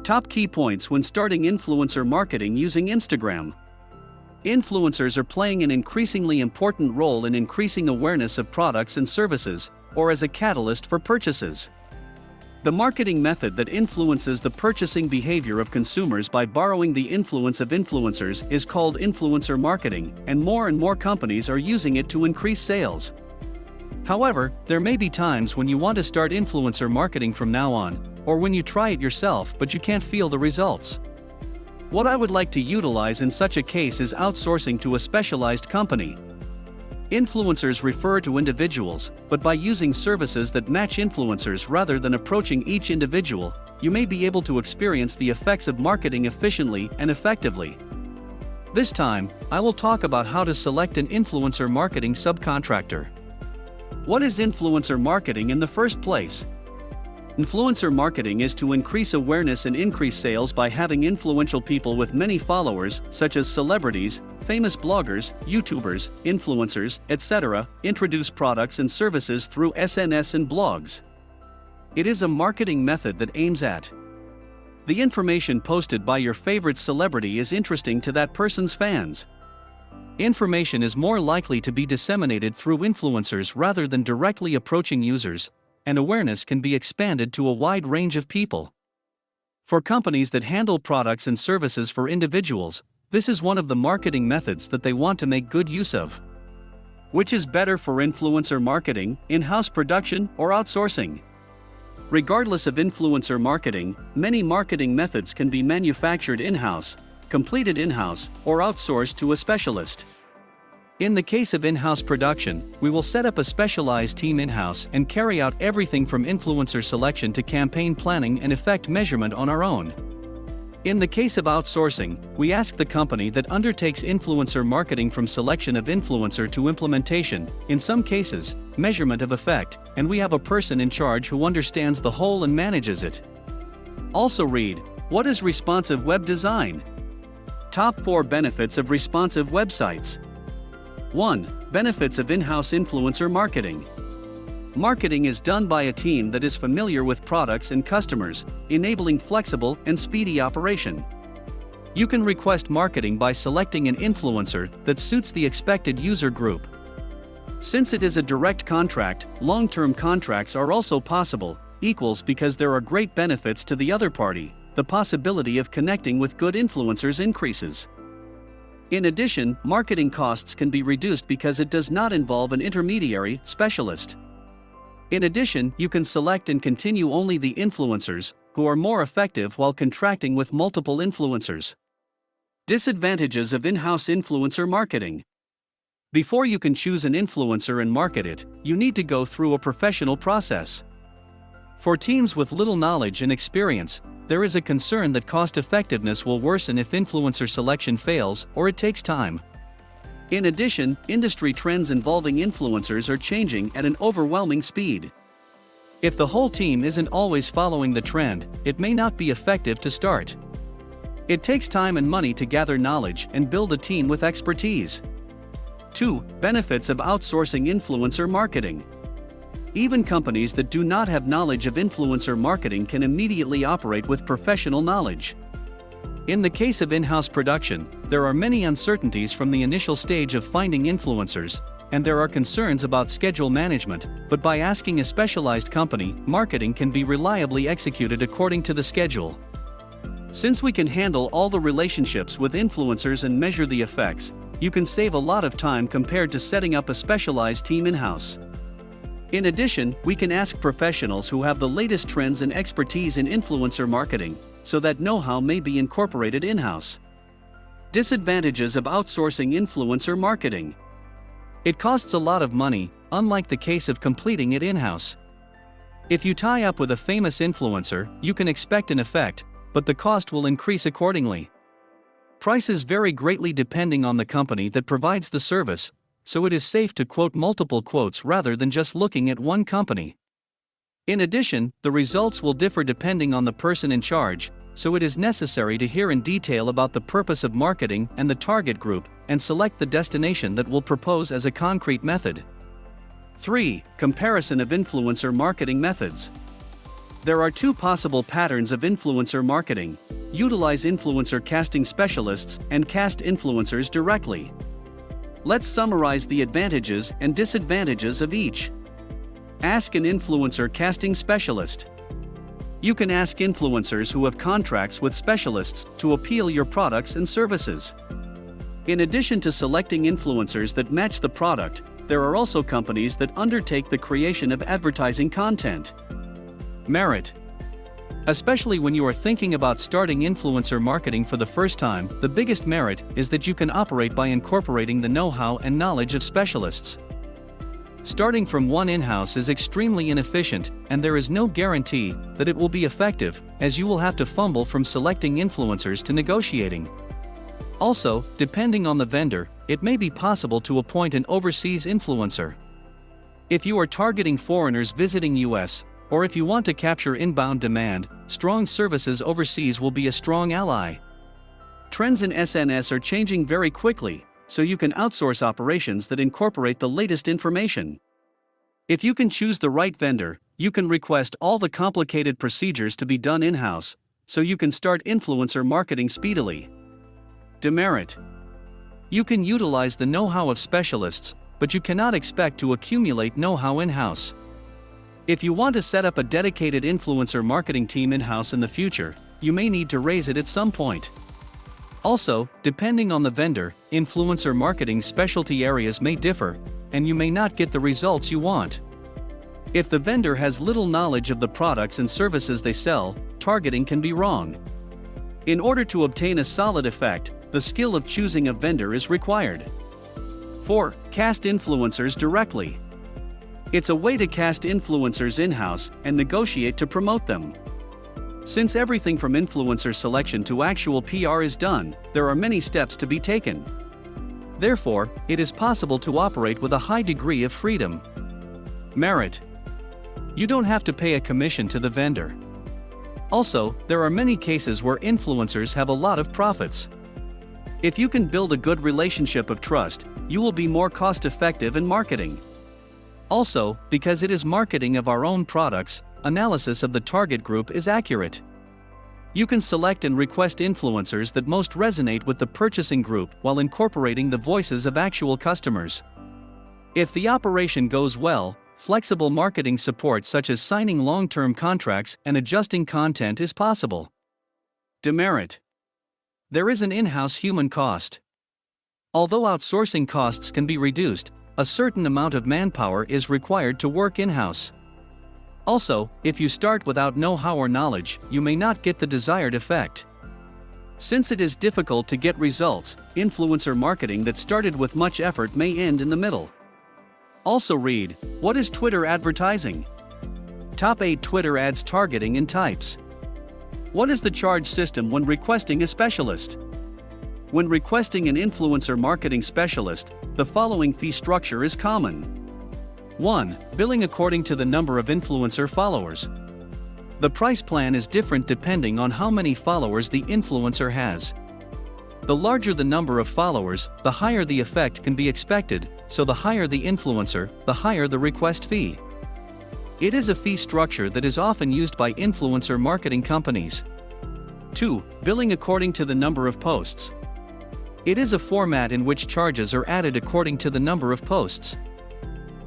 Top key points when starting influencer marketing using Instagram. Influencers are playing an increasingly important role in increasing awareness of products and services, or as a catalyst for purchases. The marketing method that influences the purchasing behavior of consumers by borrowing the influence of influencers is called influencer marketing, and more companies are using it to increase sales. However, there may be times when you want to start influencer marketing from now on, or when you try it yourself but you can't feel the results. What I would like to utilize in such a case is outsourcing to a specialized company. Influencers refer to individuals, but by using services that match influencers rather than approaching each individual, you may be able to experience the effects of marketing efficiently and effectively. This time, I will talk about how to select an influencer marketing subcontractor. What is influencer marketing in the first place? Influencer marketing is to increase awareness and increase sales by having influential people with many followers, such as celebrities, famous bloggers, YouTubers, influencers, etc., introduce products and services through SNS and blogs. It is a marketing method that aims at the information posted by your favorite celebrity is interesting to that person's fans. Information is more likely to be disseminated through influencers rather than directly approaching users, and awareness can be expanded to a wide range of people. For companies that handle products and services for individuals, this is one of the marketing methods that they want to make good use of. Which is better for influencer marketing, in-house production, or outsourcing? Regardless of influencer marketing, many marketing methods can be manufactured in-house, completed in-house, or outsourced to a specialist. In the case of in-house production, we will set up a specialized team in-house and carry out everything from influencer selection to campaign planning and effect measurement on our own. In the case of outsourcing, we ask the company that undertakes influencer marketing from selection of influencer to implementation, in some cases, measurement of effect, and we have a person in charge who understands the whole and manages it. Also read, what is responsive web design? Top 4 benefits of responsive websites. 1. Benefits of in-house influencer marketing. Marketing is done by a team that is familiar with products and customers, enabling flexible and speedy operation. You can request marketing by selecting an influencer that suits the expected user group. Since it is a direct contract, long-term contracts are also possible, because there are great benefits to the other party. The possibility of connecting with good influencers increases. In addition, marketing costs can be reduced because it does not involve an intermediary specialist. In addition, you can select and continue only the influencers who are more effective while contracting with multiple influencers. Disadvantages of in-house influencer marketing. Before you can choose an influencer and market it, you need to go through a professional process. For teams with little knowledge and experience, there is a concern that cost effectiveness will worsen if influencer selection fails or it takes time. In addition, industry trends involving influencers are changing at an overwhelming speed. If the whole team isn't always following the trend, it may not be effective to start. It takes time and money to gather knowledge and build a team with expertise. 2. Benefits of outsourcing influencer marketing. Even companies that do not have knowledge of influencer marketing can immediately operate with professional knowledge. In the case of in-house production, there are many uncertainties from the initial stage of finding influencers, and there are concerns about schedule management, but by asking a specialized company, marketing can be reliably executed according to the schedule. Since we can handle all the relationships with influencers and measure the effects, you can save a lot of time compared to setting up a specialized team in-house. In addition, we can ask professionals who have the latest trends and expertise in influencer marketing, so that know-how may be incorporated in-house. Disadvantages of outsourcing influencer marketing. It costs a lot of money, unlike the case of completing it in-house. If you tie up with a famous influencer, you can expect an effect, but the cost will increase accordingly. Prices vary greatly depending on the company that provides the service, so it is safe to quote multiple quotes rather than just looking at one company. In addition, the results will differ depending on the person in charge, so it is necessary to hear in detail about the purpose of marketing and the target group, and select the destination that will propose as a concrete method. 3. Comparison of influencer marketing methods. There are two possible patterns of influencer marketing: utilize influencer casting specialists and cast influencers directly. Let's summarize the advantages and disadvantages of each. Ask an influencer casting specialist. You can ask influencers who have contracts with specialists to appeal your products and services. In addition to selecting influencers that match the product, there are also companies that undertake the creation of advertising content. Merit. Especially when you are thinking about starting influencer marketing for the first time, the biggest merit is that you can operate by incorporating the know-how and knowledge of specialists. Starting from one in-house is extremely inefficient, and there is no guarantee that it will be effective, as you will have to fumble from selecting influencers to negotiating. Also, depending on the vendor, it may be possible to appoint an overseas influencer. If you are targeting foreigners visiting US, or if you want to capture inbound demand, strong services overseas will be a strong ally. Trends in SNS are changing very quickly, so you can outsource operations that incorporate the latest information. If you can choose the right vendor, you can request all the complicated procedures to be done in-house, so you can start influencer marketing speedily. Demerit. You can utilize the know-how of specialists, but you cannot expect to accumulate know-how in-house. If you want to set up a dedicated influencer marketing team in-house in the future, you may need to raise it at some point. Also, depending on the vendor, influencer marketing specialty areas may differ, and you may not get the results you want. If the vendor has little knowledge of the products and services they sell, targeting can be wrong. In order to obtain a solid effect, the skill of choosing a vendor is required. 4. Cast influencers directly. It's a way to cast influencers in-house and negotiate to promote them. Since everything from influencer selection to actual PR is done, there are many steps to be taken. Therefore, it is possible to operate with a high degree of freedom. Merit. You don't have to pay a commission to the vendor. Also, there are many cases where influencers have a lot of profits. If you can build a good relationship of trust, you will be more cost-effective in marketing. Also, because it is marketing of our own products, analysis of the target group is accurate. You can select and request influencers that most resonate with the purchasing group while incorporating the voices of actual customers. If the operation goes well, flexible marketing support such as signing long-term contracts and adjusting content is possible. Demerit. There is an in-house human cost. Although outsourcing costs can be reduced, a certain amount of manpower is required to work in-house. Also, if you start without know-how or knowledge, you may not get the desired effect. Since it is difficult to get results, influencer marketing that started with much effort may end in the middle. Also read, what is Twitter advertising? Top 8 Twitter ads targeting and types. What is the charge system when requesting a specialist? When requesting an influencer marketing specialist, the following fee structure is common. 1. Billing according to the number of influencer followers. The price plan is different depending on how many followers the influencer has. The larger the number of followers, the higher the effect can be expected, so the higher the influencer, the higher the request fee. It is a fee structure that is often used by influencer marketing companies. 2. Billing according to the number of posts. It is a format in which charges are added according to the number of posts.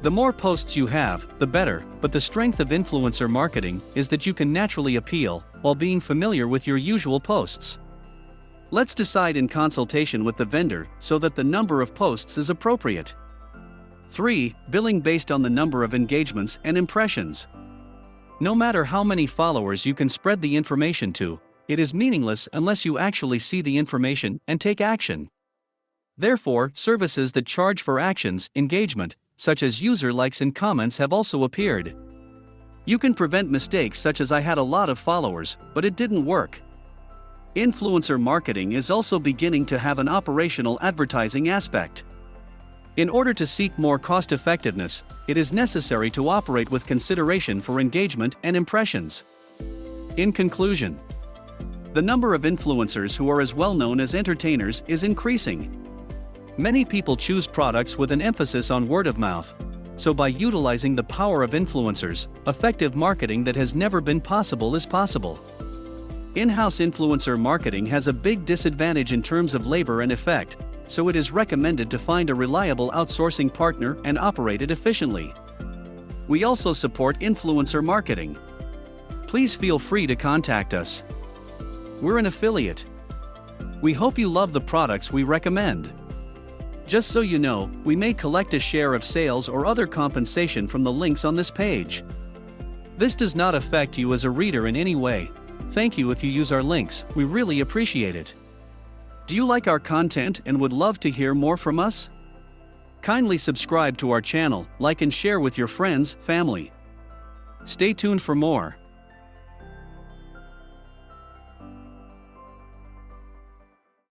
The more posts you have, the better, but the strength of influencer marketing is that you can naturally appeal while being familiar with your usual posts. Let's decide in consultation with the vendor so that the number of posts is appropriate. 3. Billing based on the number of engagements and impressions. No matter how many followers you can spread the information to, it is meaningless unless you actually see the information and take action. Therefore, services that charge for actions, engagement, such as user likes and comments have also appeared. You can prevent mistakes such as I had a lot of followers, but it didn't work. Influencer marketing is also beginning to have an operational advertising aspect. In order to seek more cost effectiveness, it is necessary to operate with consideration for engagement and impressions. In conclusion, the number of influencers who are as well known as entertainers is increasing. Many people choose products with an emphasis on word of mouth. So by utilizing the power of influencers, effective marketing that has never been possible is possible. In-house influencer marketing has a big disadvantage in terms of labor and effect, so it is recommended to find a reliable outsourcing partner and operate it efficiently. We also support influencer marketing. Please feel free to contact us. We're an affiliate. We hope you love the products we recommend. Just so you know, we may collect a share of sales or other compensation from the links on this page. This does not affect you as a reader in any way. Thank you if you use our links, we really appreciate it. Do you like our content and would love to hear more from us? Kindly subscribe to our channel, like and share with your friends, family. Stay tuned for more.